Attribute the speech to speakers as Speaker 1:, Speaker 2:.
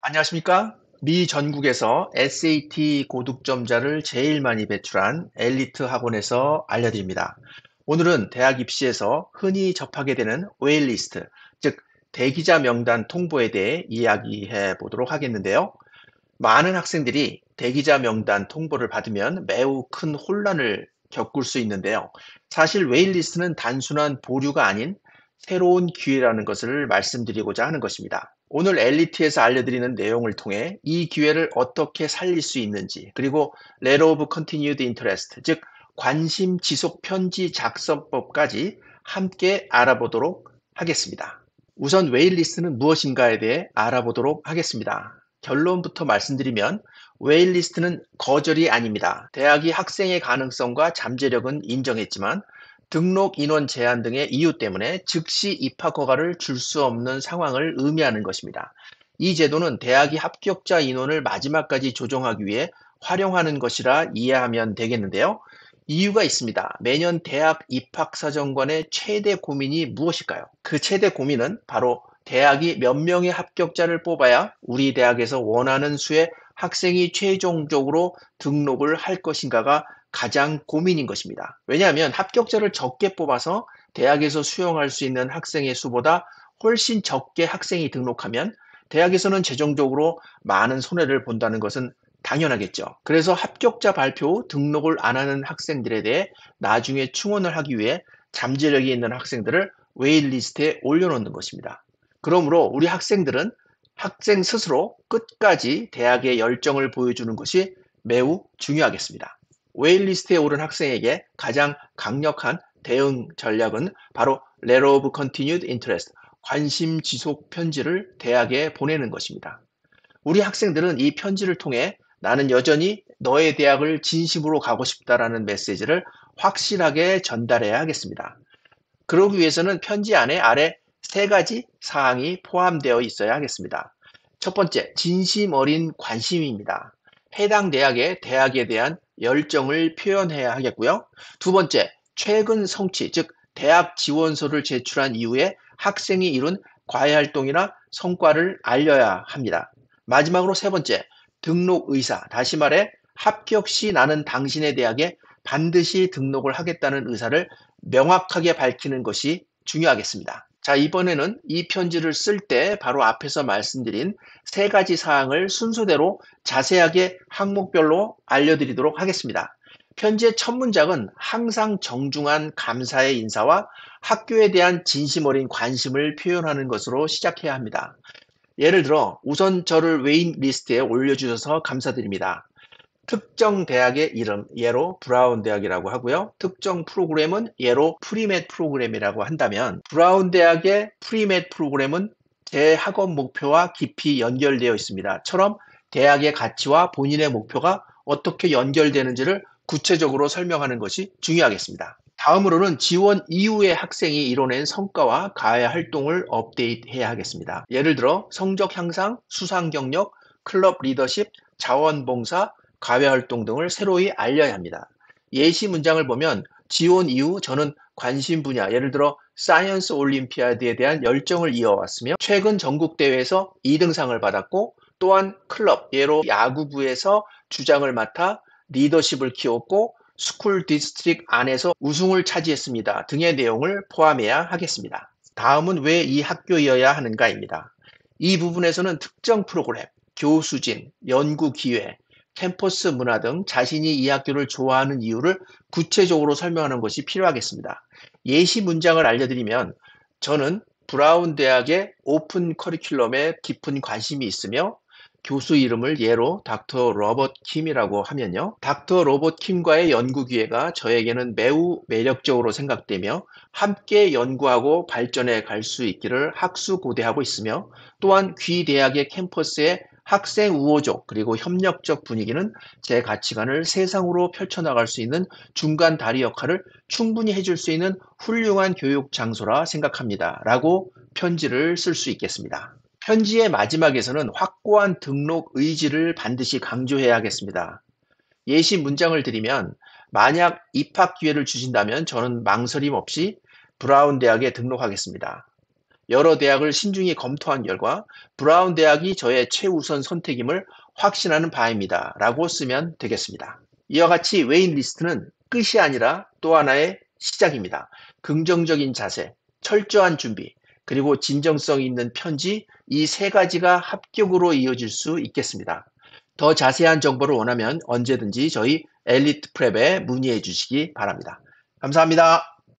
Speaker 1: 안녕하십니까? 미 전국에서 SAT 고득점자를 제일 많이 배출한 엘리트 학원에서 알려드립니다. 오늘은 대학 입시에서 흔히 접하게 되는 웨일리스트, 즉 대기자 명단 통보에 대해 이야기해 보도록 하겠는데요. 많은 학생들이 대기자 명단 통보를 받으면 매우 큰 혼란을 겪을 수 있는데요. 사실 웨일리스트는 단순한 보류가 아닌 새로운 기회라는 것을 말씀드리고자 하는 것입니다. 오늘 엘리트에서 알려드리는 내용을 통해 이 기회를 어떻게 살릴 수 있는지, 그리고 Letter of Continued Interest, 즉 관심 지속 편지 작성법까지 함께 알아보도록 하겠습니다. 우선 웨일리스트는 무엇인가에 대해 알아보도록 하겠습니다. 결론부터 말씀드리면 웨일리스트는 거절이 아닙니다. 대학이 학생의 가능성과 잠재력은 인정했지만 등록 인원 제한 등의 이유 때문에 즉시 입학 허가를 줄 수 없는 상황을 의미하는 것입니다. 이 제도는 대학이 합격자 인원을 마지막까지 조정하기 위해 활용하는 것이라 이해하면 되겠는데요. 이유가 있습니다. 매년 대학 입학사정관의 최대 고민이 무엇일까요? 그 최대 고민은 바로 대학이 몇 명의 합격자를 뽑아야 우리 대학에서 원하는 수의 학생이 최종적으로 등록을 할 것인가가 가장 고민인 것입니다. 왜냐하면 합격자를 적게 뽑아서 대학에서 수용할 수 있는 학생의 수보다 훨씬 적게 학생이 등록하면 대학에서는 재정적으로 많은 손해를 본다는 것은 당연하겠죠. 그래서 합격자 발표 후 등록을 안 하는 학생들에 대해 나중에 충원을 하기 위해 잠재력이 있는 학생들을 웨일리스트에 올려놓는 것입니다. 그러므로 우리 학생들은 학생 스스로 끝까지 대학의 열정을 보여주는 것이 매우 중요하겠습니다. 웨일리스트에 오른 학생에게 가장 강력한 대응 전략은 바로 Letter of Continued Interest, 관심 지속 편지를 대학에 보내는 것입니다. 우리 학생들은 이 편지를 통해 나는 여전히 너의 대학을 진심으로 가고 싶다라는 메시지를 확실하게 전달해야 하겠습니다. 그러기 위해서는 편지 안에 아래 세 가지 사항이 포함되어 있어야 하겠습니다. 첫 번째, 진심 어린 관심입니다. 해당 대학에 대한 열정을 표현해야 하겠고요. 두 번째, 최근 성취, 즉 대학 지원서를 제출한 이후에 학생이 이룬 과외 활동이나 성과를 알려야 합니다. 마지막으로 세 번째, 등록 의사, 다시 말해 합격 시 나는 당신의 대학에 반드시 등록을 하겠다는 의사를 명확하게 밝히는 것이 중요하겠습니다. 자, 이번에는 이 편지를 쓸 때 바로 앞에서 말씀드린 세 가지 사항을 순서대로 자세하게 항목별로 알려드리도록 하겠습니다. 편지의 첫 문장은 항상 정중한 감사의 인사와 학교에 대한 진심 어린 관심을 표현하는 것으로 시작해야 합니다. 예를 들어, 우선 저를 웨인 리스트에 올려주셔서 감사드립니다. 특정 대학의 이름, 예로 브라운 대학이라고 하고요. 특정 프로그램은 예로 프리맷 프로그램이라고 한다면 브라운 대학의 프리맷 프로그램은 제 학업 목표와 깊이 연결되어 있습니다. 처럼 대학의 가치와 본인의 목표가 어떻게 연결되는지를 구체적으로 설명하는 것이 중요하겠습니다. 다음으로는 지원 이후에 학생이 이뤄낸 성과와 과외 활동을 업데이트해야 하겠습니다. 예를 들어 성적 향상, 수상 경력, 클럽 리더십, 자원봉사, 과외 활동 등을 새로이 알려야 합니다. 예시 문장을 보면 지원 이후 저는 관심 분야, 예를 들어 사이언스 올림피아드에 대한 열정을 이어왔으며 최근 전국 대회에서 2등상을 받았고 또한 클럽, 예로 야구부에서 주장을 맡아 리더십을 키웠고 스쿨 디스트릭 안에서 우승을 차지했습니다 등의 내용을 포함해야 하겠습니다. 다음은 왜 이 학교여야 하는가입니다. 이 부분에서는 특정 프로그램, 교수진, 연구 기회, 캠퍼스 문화 등 자신이 이 학교를 좋아하는 이유를 구체적으로 설명하는 것이 필요하겠습니다. 예시 문장을 알려드리면 저는 브라운 대학의 오픈 커리큘럼에 깊은 관심이 있으며 교수 이름을 예로 닥터 로버트 킴이라고 하면요. 닥터 로버트 킴과의 연구 기회가 저에게는 매우 매력적으로 생각되며 함께 연구하고 발전해 갈 수 있기를 학수고대하고 있으며 또한 귀 대학의 캠퍼스의 학생 우호적 그리고 협력적 분위기는 제 가치관을 세상으로 펼쳐나갈 수 있는 중간 다리 역할을 충분히 해줄 수 있는 훌륭한 교육 장소라 생각합니다. 라고 편지를 쓸 수 있겠습니다. 편지의 마지막에서는 확고한 등록 의지를 반드시 강조해야 하겠습니다. 예시 문장을 드리면 만약 입학 기회를 주신다면 저는 망설임 없이 브라운 대학에 등록하겠습니다. 여러 대학을 신중히 검토한 결과 브라운 대학이 저의 최우선 선택임을 확신하는 바입니다. 라고 쓰면 되겠습니다. 이와 같이 웨이리스트는 끝이 아니라 또 하나의 시작입니다. 긍정적인 자세, 철저한 준비, 그리고 진정성 있는 편지, 이 세 가지가 합격으로 이어질 수 있겠습니다. 더 자세한 정보를 원하면 언제든지 저희 엘리트 프랩에 문의해 주시기 바랍니다. 감사합니다.